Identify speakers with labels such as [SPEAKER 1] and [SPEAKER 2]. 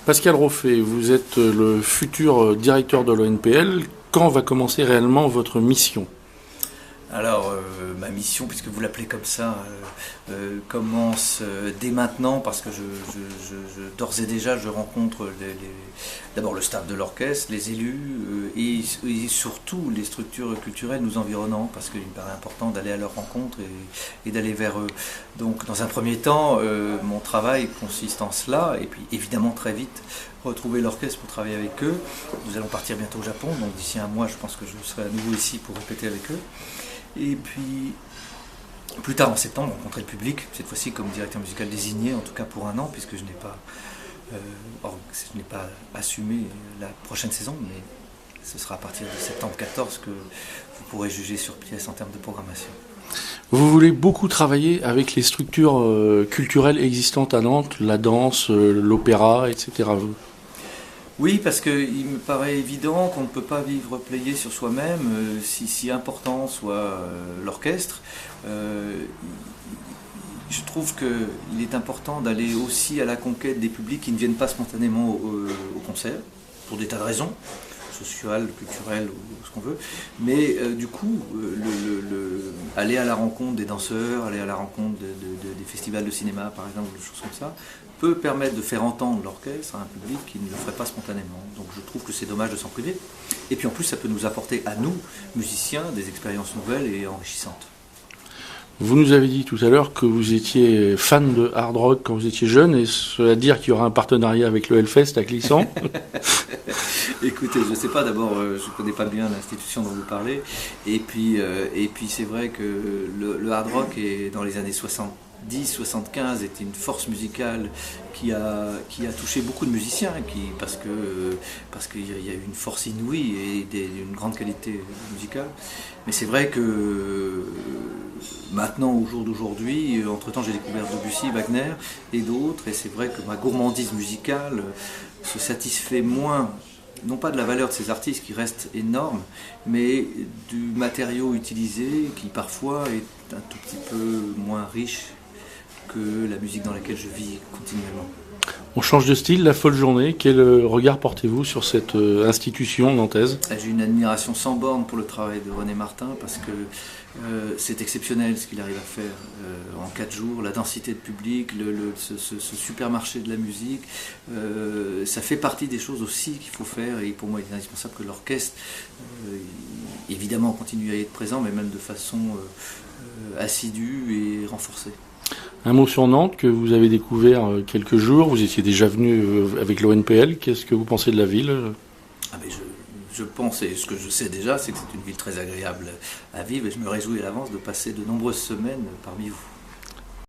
[SPEAKER 1] Pascal Roffet, vous êtes le futur directeur de l'ONPL. Quand va commencer réellement votre mission ?
[SPEAKER 2] Alors, ma mission, puisque vous l'appelez comme ça, commence dès maintenant parce que d'ores et déjà, je rencontre d'abord le staff de l'orchestre, les élus et surtout les structures culturelles nous environnant, parce qu'il me paraît important d'aller à leur rencontre et d'aller vers eux. Donc, dans un premier temps, mon travail consiste en cela, et puis évidemment très vite, retrouver l'orchestre pour travailler avec eux. Nous allons partir bientôt au Japon, donc d'ici un mois, je pense que je serai à nouveau ici pour répéter avec eux. Et puis, plus tard en septembre, rencontrer le public, cette fois-ci comme directeur musical désigné, en tout cas pour un an, puisque je n'ai pas assumé la prochaine saison, mais ce sera à partir de septembre 14 que vous pourrez juger sur pièce en termes de programmation.
[SPEAKER 1] Vous voulez beaucoup travailler avec les structures culturelles existantes à Nantes, la danse, l'opéra, etc.
[SPEAKER 2] Oui, parce qu'il me paraît évident qu'on ne peut pas vivre plié sur soi-même, si important soit l'orchestre. Je trouve qu'il est important d'aller aussi à la conquête des publics qui ne viennent pas spontanément au concert, pour des tas de raisons, sociales, culturelles, ou ce qu'on veut. Mais du coup, aller à la rencontre des danseurs, aller à la rencontre des festivals de cinéma, par exemple, des choses comme ça, peut permettre de faire entendre l'orchestre à un public qui ne le ferait pas spontanément. Donc je trouve que c'est dommage de s'en priver. Et puis en plus, ça peut nous apporter à nous, musiciens, des expériences nouvelles et enrichissantes.
[SPEAKER 1] Vous nous avez dit tout à l'heure que vous étiez fan de hard rock quand vous étiez jeune, et cela dire qu'il y aura un partenariat avec le Hellfest à Clisson.
[SPEAKER 2] Écoutez, je ne sais pas, d'abord, je ne connais pas bien l'institution dont vous parlez, et puis c'est vrai que le hard rock est, dans les années 70-75 était une force musicale qui a touché beaucoup de musiciens, parce qu'il y a eu une force inouïe et une grande qualité musicale. Mais c'est vrai que maintenant, au jour d'aujourd'hui, entre-temps j'ai découvert Debussy, Wagner et d'autres, et c'est vrai que ma gourmandise musicale se satisfait moins, non pas de la valeur de ces artistes qui restent énormes, mais du matériau utilisé qui parfois est un tout petit peu moins riche que la musique dans laquelle je vis continuellement.
[SPEAKER 1] On change de style, La Folle Journée. Quel regard portez-vous sur cette institution nantaise ?
[SPEAKER 2] J'ai une admiration sans borne pour le travail de René Martin, parce que c'est exceptionnel ce qu'il arrive à faire en 4 jours, la densité de public, ce supermarché de la musique, ça fait partie des choses aussi qu'il faut faire, et pour moi il est indispensable que l'orchestre évidemment continue à être présent, mais même de façon assidue et renforcée.
[SPEAKER 1] Un mot sur Nantes que vous avez découvert quelques jours. Vous étiez déjà venu avec l'ONPL. Qu'est-ce que vous pensez de la ville ?
[SPEAKER 2] Je pense, et ce que je sais déjà, c'est que c'est une ville très agréable à vivre, et je me réjouis à l'avance de passer de nombreuses semaines parmi vous.